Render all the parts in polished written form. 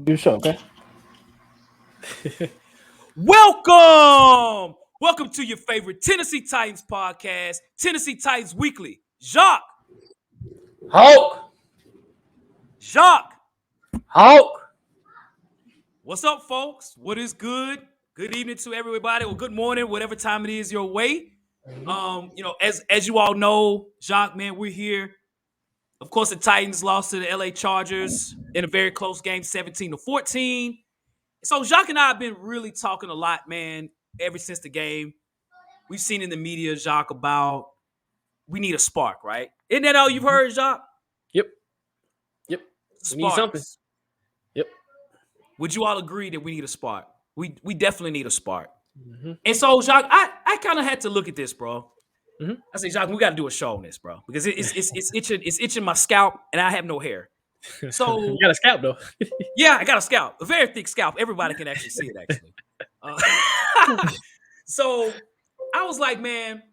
You sure, okay? Welcome to your favorite Tennessee Titans podcast, Tennessee Titans Weekly. Jacques. Hawk! What's up, folks? What is good? Good evening to everybody, or good morning, whatever time it is your way. As you all know, Jacques, man, we're here. Of course, the Titans lost to the LA Chargers in a very close game, 17-14. So Jacques and I have been really talking a lot, man, ever since the game. We've seen in the media, Jacques, about we need a spark, right? Isn't that all you've heard, Jacques? Yep. We need something. Sparks. Yep. Would you all agree that we need a spark? We definitely need a spark. Mm-hmm. And so, Jacques, I kind of had to look at this, bro. Mm-hmm. I said, Jacques, we got to do a show on this, bro, because it's itching my scalp, and I have no hair. So You got a scalp, though. yeah, I got a scalp, a very thick scalp. Everybody can actually see it, actually. So I was like, man,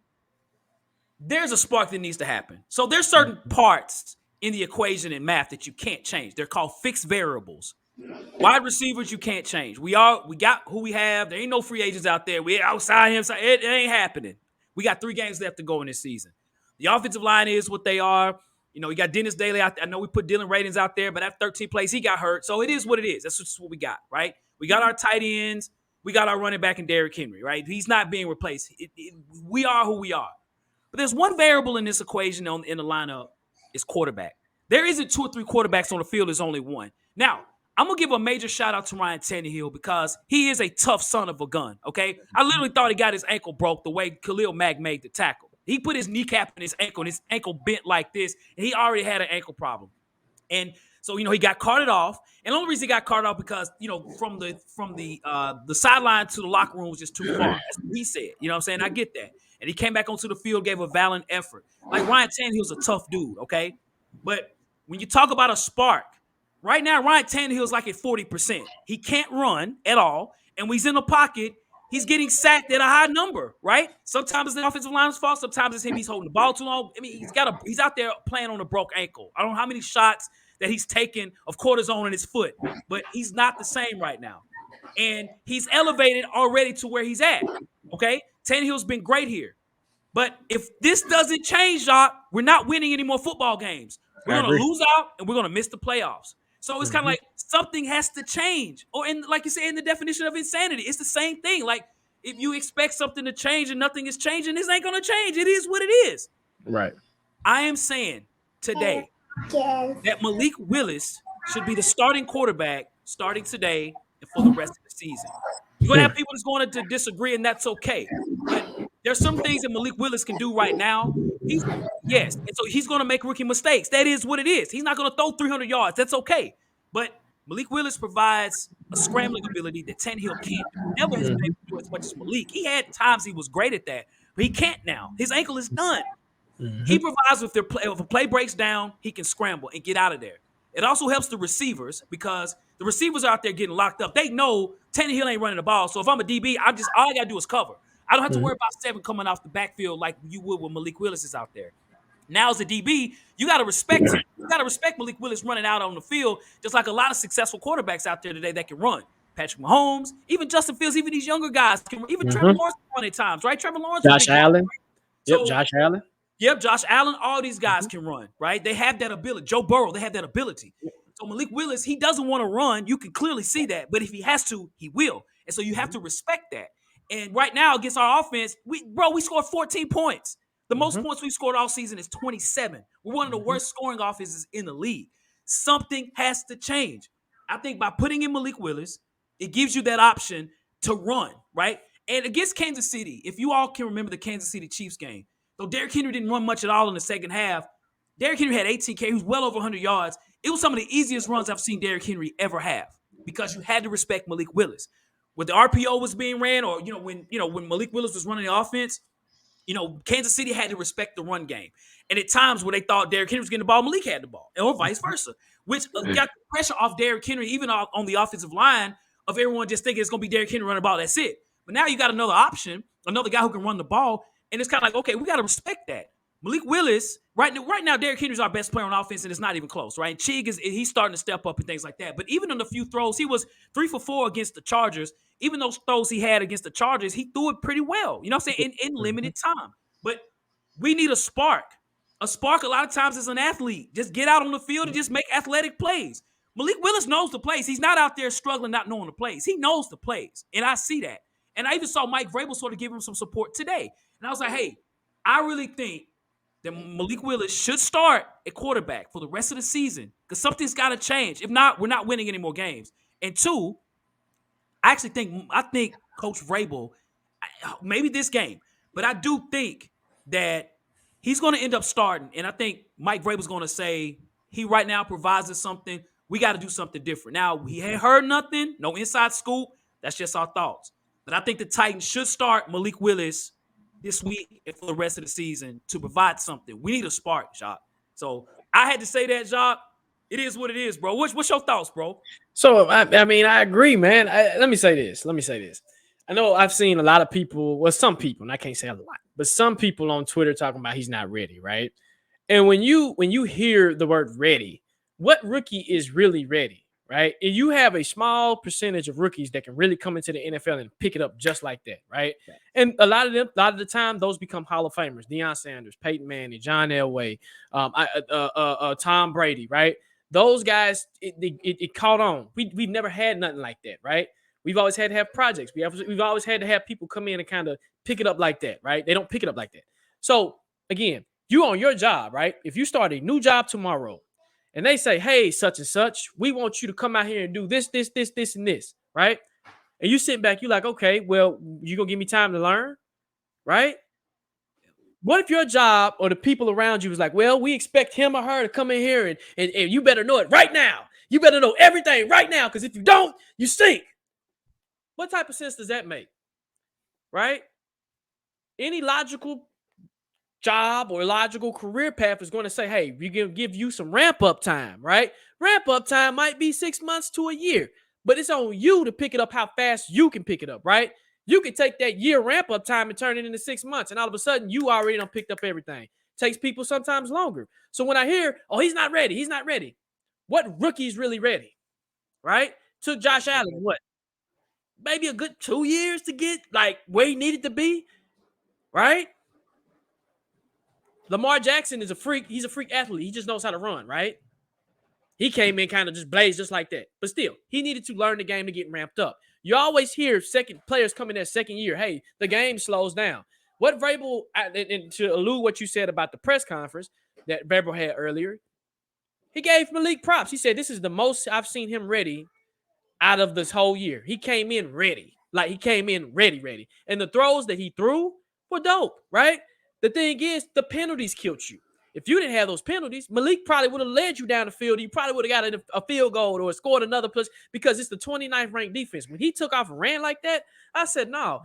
there's a spark that needs to happen. So there's certain parts in the equation in math that you can't change. They're called fixed variables. Wide receivers, you can't change. We got who we have. There ain't no free agents out there. We outside him. It ain't happening. We got 3 games left to go in this season. The offensive line is what they are. You know, we got Dennis Daly out there. I know we put Dylan Radins out there, but after 13 plays, he got hurt. So it is what it is. That's just what we got, right? We got our tight ends. We got our running back in Derrick Henry, right? He's not being replaced. We are who we are. But there's one variable in this equation in the lineup is quarterback. There isn't 2 or 3 quarterbacks on the field. There's only one. Now, I'm going to give a major shout out to Ryan Tannehill because he is a tough son of a gun, okay? I literally thought he got his ankle broke the way Khalil Mack made the tackle. He put his kneecap in his ankle bent like this, and he already had an ankle problem. And so, he got carted off. And the only reason he got carted off because, from the sideline to the locker room was just too far. That's what he said. You know what I'm saying? I get that. And he came back onto the field, gave a valiant effort. Like, Ryan Tannehill's a tough dude, okay? But when you talk about a spark, right now, Ryan Tannehill's like at 40%. He can't run at all. And when he's in the pocket, he's getting sacked at a high number, right? Sometimes it's the offensive line's fault. Sometimes it's him. He's holding the ball too long. I mean, he's out there playing on a broke ankle. I don't know how many shots that he's taken of cortisone in his foot, but he's not the same right now. And he's elevated already to where he's at, okay? Tannehill's been great here. But if this doesn't change, Jacques, we're not winning any more football games. We're going to lose out, and we're going to miss the playoffs. So it's kind of like something has to change. Or like you say, in the definition of insanity, it's the same thing. Like if you expect something to change and nothing is changing, this ain't going to change. It is what it is. Right. I am saying today that Malik Willis should be the starting quarterback starting today and for the rest of the season. You're going to have people that's going to disagree, and that's okay. But there's some things that Malik Willis can do right now. And so he's going to make rookie mistakes. That is what it is. He's not going to throw 300 yards. That's okay. But Malik Willis provides a scrambling ability that Tannehill can't. Never has been able to do as much as Malik. He had times he was great at that, but he can't now. His ankle is done. He provides if a play breaks down, he can scramble and get out of there. It also helps the receivers because the receivers are out there getting locked up. They know Tannehill ain't running the ball. So if I'm a DB, all I got to do is cover. I don't have to worry about 7 coming off the backfield like you would when Malik Willis is out there. Now as a DB, you got to respect him. You got to respect Malik Willis running out on the field, just like a lot of successful quarterbacks out there today that can run. Patrick Mahomes, even Justin Fields, even these younger guys can run. Even Trevor Lawrence can run at times, right? Trevor Lawrence. Josh Allen. Josh Allen. Yep, Josh Allen. All these guys can run, right? They have that ability. Joe Burrow, they have that ability. So Malik Willis, he doesn't want to run. You can clearly see that. But if he has to, he will. And so you have to respect that. And right now, against our offense, we scored 14 points. The most points we've scored all season is 27. We're one of the worst scoring offenses in the league. Something has to change. I think by putting in Malik Willis, it gives you that option to run, right? And against Kansas City, if you all can remember the Kansas City Chiefs game, though Derrick Henry didn't run much at all in the second half, Derrick Henry had 18 carries, was well over 100 yards. It was some of the easiest runs I've seen Derrick Henry ever have because you had to respect Malik Willis. When the RPO was being ran, or when Malik Willis was running the offense, Kansas City had to respect the run game. And at times where they thought Derrick Henry was getting the ball, Malik had the ball, or vice versa, which got the pressure off Derrick Henry, even on the offensive line, of everyone just thinking it's going to be Derrick Henry running the ball. That's it. But now you got another option, another guy who can run the ball, and it's kind of like, okay, we got to respect that. Malik Willis, right now, Derrick Henry's our best player on offense, and it's not even close, right? And Chig he's starting to step up and things like that. But even on the few throws, he was 3 for 4 against the Chargers. Even those throws he had against the Chargers, he threw it pretty well. You know what I'm saying? In limited time. But we need a spark. A spark a lot of times is an athlete. Just get out on the field and just make athletic plays. Malik Willis knows the plays. He's not out there struggling, not knowing the plays. He knows the plays, and I see that. And I even saw Mike Vrabel sort of give him some support today. And I was like, hey, I really think that Malik Willis should start at quarterback for the rest of the season because something's got to change. If not, we're not winning any more games. And two, I think Coach Vrabel, maybe this game, but I do think that he's going to end up starting. And I think Mike Vrabel's going to say he right now provides us something. We got to do something different. Now, he ain't heard nothing, no inside scoop. That's just our thoughts. But I think the Titans should start Malik Willis this week and for the rest of the season to provide something. We need a spark, Jacques. So I had to say that, Jacques. It is what it is, bro. What's your thoughts, bro? So, I mean, I agree, man. Let me say this. I know I've seen a lot of people, well, some people, and I can't say a lot, but some people on Twitter talking about he's not ready, right? And when you hear the word ready, what rookie is really ready, right? And you have a small percentage of rookies that can really come into the NFL and pick it up just like that, right? And a lot of the time, those become Hall of Famers: Deion Sanders, Peyton Manning, John Elway, Tom Brady, right? Those guys, it caught on. We've never had nothing like that, right? We've always had to have projects. We've always had to have people come in and kind of pick it up like that, right? They don't pick it up like that. So again, you on your job, right? If you start a new job tomorrow and they say, hey, such and such, we want you to come out here and do this, and this, right? And you sit back, you're like, okay, well, you gonna give me time to learn, right? What if your job or the people around you was like, well, we expect him or her to come in here and you better know it right now. You better know everything right now, because if you don't, you stink. What type of sense does that make? Right? Any logical job or logical career path is going to say, hey, we're going to give you some ramp up time, right? Ramp up time might be 6 months to a year, but it's on you to pick it up how fast you can pick it up, right? You can take that year ramp up time and turn it into 6 months, and all of a sudden you already done picked up everything. Takes people sometimes longer. So when I hear, oh, he's not ready. What rookie's really ready, right? Took Josh Allen, what? Maybe a good 2 years to get like where he needed to be, right? Lamar Jackson is a freak. He's a freak athlete. He just knows how to run, right? He came in kind of just blazed just like that. But still, he needed to learn the game to get ramped up. You always hear second players coming that second year, hey, the game slows down. What Vrabel, and to allude what you said about the press conference that Vrabel had earlier, he gave Malik props. He said, this is the most I've seen him ready out of this whole year. He came in ready. Like, he came in ready. And the throws that he threw were dope, right? The thing is, the penalties killed you. If you didn't have those penalties, Malik probably would have led you down the field. You probably would have got a field goal or scored another plus, because it's the 29th ranked defense. When he took off and ran like that, I said, no.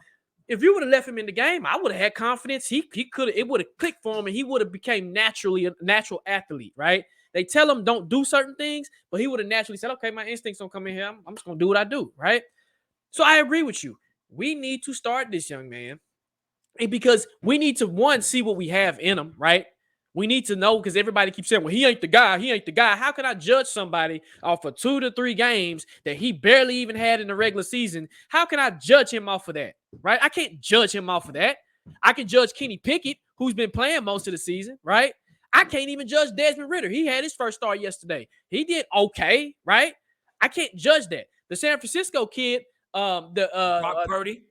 If you would have left him in the game, I would have had confidence. He could have, it would have clicked for him, and he would have became naturally a natural athlete, right? They tell him don't do certain things, but he would have naturally said, okay, my instincts don't come in here. I'm just going to do what I do, right? So I agree with you. We need to start this young man, and because we need to, one, see what we have in him, right? We need to know, because everybody keeps saying, well, he ain't the guy. How can I judge somebody off of 2 to 3 games that he barely even had in the regular season? How can I judge him off of that, right? I can't judge him off of that. I can judge Kenny Pickett, who's been playing most of the season, right? I can't even judge Desmond Ridder. He had his first start yesterday. He did okay, right? I can't judge that. The San Francisco kid, Brock Purdy.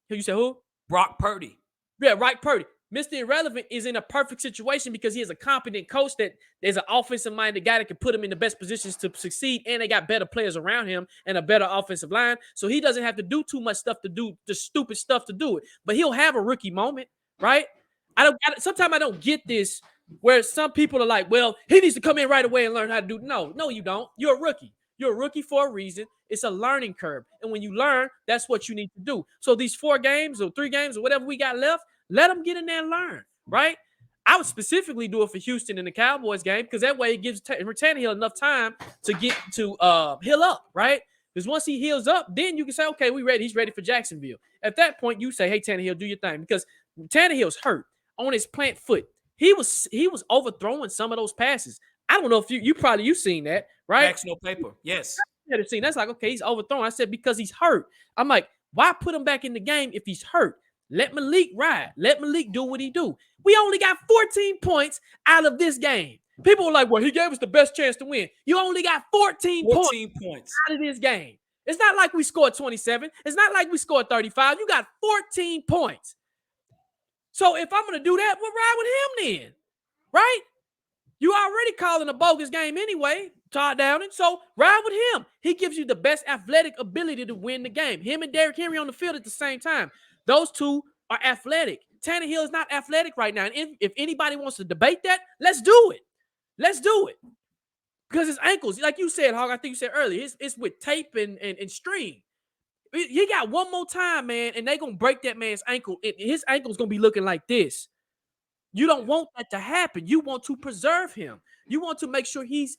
You said who? Brock Purdy. Yeah, Brock Purdy. Mr. Irrelevant is in a perfect situation because he is a competent coach that there's an offensive-minded guy that can put him in the best positions to succeed, and they got better players around him and a better offensive line, so he doesn't have to do too much stuff to do the stupid stuff to do it. But he'll have a rookie moment, right? Sometimes I don't get this where some people are like, well, he needs to come in right away and learn how to do. No, you don't. You're a rookie. You're a rookie for a reason. It's a learning curve. And when you learn, that's what you need to do. So these 4 games or 3 games or whatever we got left, let them get in there and learn, right? I would specifically do it for Houston in the Cowboys game because that way it gives Tannehill enough time to get to heal up, right? Because once he heals up, then you can say, okay, we ready. He's ready for Jacksonville. At that point, you say, hey, Tannehill, do your thing, because Tannehill's hurt on his plant foot. he was overthrowing some of those passes. I don't know if you seen that, right? Facts, no paper. Yes. I had seen that's like, okay, he's overthrowing. I said because he's hurt. I'm like, why put him back in the game if he's hurt? Let Malik ride. Let Malik do what he do. We only got 14 points out of this game. People were like, well, he gave us the best chance to win. You only got 14 points out of this game. It's not like we scored 27. It's not like we scored 35. You got 14 points. So if I'm going to do that, we'll ride with him then, right? You already calling a bogus game anyway, Todd Downing. So ride with him. He gives you the best athletic ability to win the game. Him and Derrick Henry on the field at the same time. Those two are athletic. Tannehill is not athletic right now. And if anybody wants to debate that, let's do it. Let's do it. Because his ankles, like you said, Hog, I think you said earlier, it's with tape and string. He got one more time, man, and they're going to break that man's ankle. His ankle's going to be looking like this. You don't want that to happen. You want to preserve him. You want to make sure he's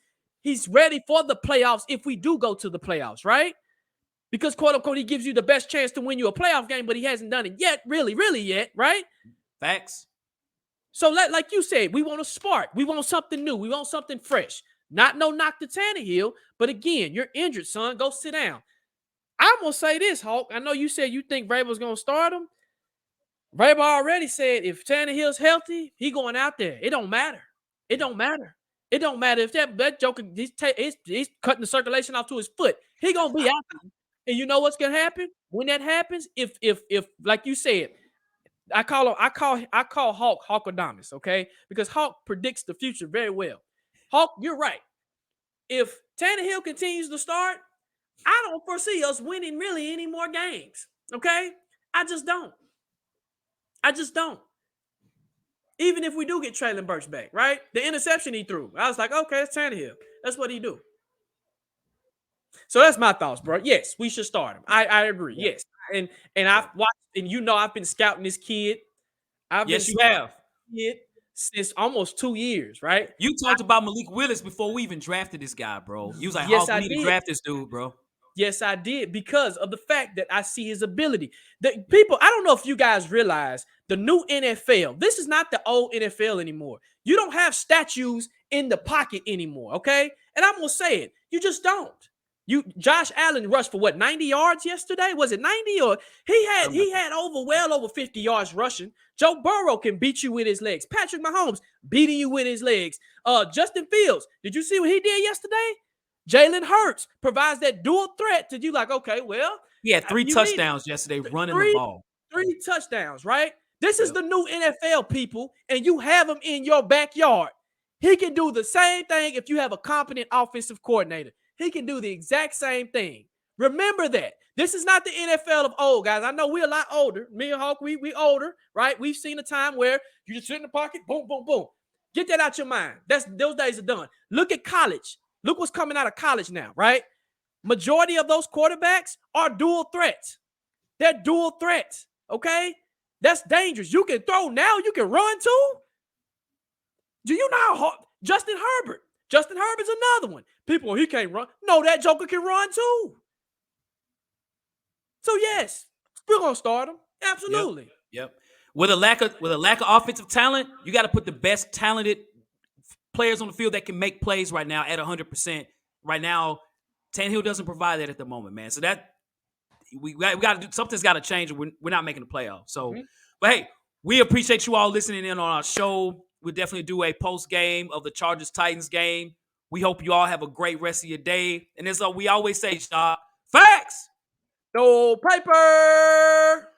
ready for the playoffs if we do go to the playoffs, right? Because, quote unquote, he gives you the best chance to win you a playoff game, but he hasn't done it yet, really yet, right? Facts. So, like you said, we want a spark. We want something new. We want something fresh. Not no knock to Tannehill, but again, you're injured, son. Go sit down. I'm going to say this, Hawk. I know you said you think Vrabel's going to start him. Vrabel already said if Tannehill's healthy, he going out there. It don't matter. It don't matter. It don't matter if that joker, he's cutting the circulation off to his foot. He going to be out there. And you know what's going to happen? When that happens, if like you said, I call Hawk Hawkodamus, okay? Because Hawk predicts the future very well. Hawk, you're right. If Tannehill continues to start, I don't foresee us winning really any more games, okay? I just don't. Even if we do get Traylon Burks back, right? The interception he threw, I was like, okay, that's Tannehill. That's what he do. So that's my thoughts, bro. Yes, we should start him. I agree. Yeah. Yes. And I've watched, and you know I've been scouting this kid. Yes, you have. Since almost 2 years, right? You talked about Malik Willis before we even drafted this guy, bro. You was like, yes, we need to draft this dude, bro. Yes, I did, because of the fact that I see his ability. The people, I don't know if you guys realize the new NFL, this is not the old NFL anymore. You don't have statues in the pocket anymore, okay? And I'm going to say it. You just don't. Josh Allen rushed for what, 90 yards yesterday? Was it 90 or he had well over 50 yards rushing. Joe Burrow can beat you with his legs. Patrick Mahomes beating you with his legs. Justin Fields, did you see what he did yesterday? Jalen Hurts provides that dual threat to you, like, okay, well. He had 3 touchdowns yesterday running the ball. 3 touchdowns, right? This is the new NFL, people, and you have him in your backyard. He can do the same thing if you have a competent offensive coordinator. He can do the exact same thing. Remember that. This is not the NFL of old, guys. I know we're a lot older. Me and Hawk, we older, right? We've seen a time where you just sit in the pocket, boom, boom, boom. Get that out your mind. Those days are done. Look at college. Look what's coming out of college now, right? Majority of those quarterbacks are dual threats. They're dual threats, okay? That's dangerous. You can throw now. You can run too. Do you know how Justin Herbert? Justin Herbert's another one. People, he can't run. No, that joker can run too. So yes, we're gonna start him. Absolutely. Yep. With a lack of offensive talent, you got to put the best talented players on the field that can make plays right now at 100%. Right now, Tannehill doesn't provide that at the moment, man. So that we got to do something's got to change. We're not making the playoffs. So, But hey, we appreciate you all listening in on our show. We'll definitely do a post game of the Chargers Titans game. We hope you all have a great rest of your day. And as we always say, Shaw, facts. No paper.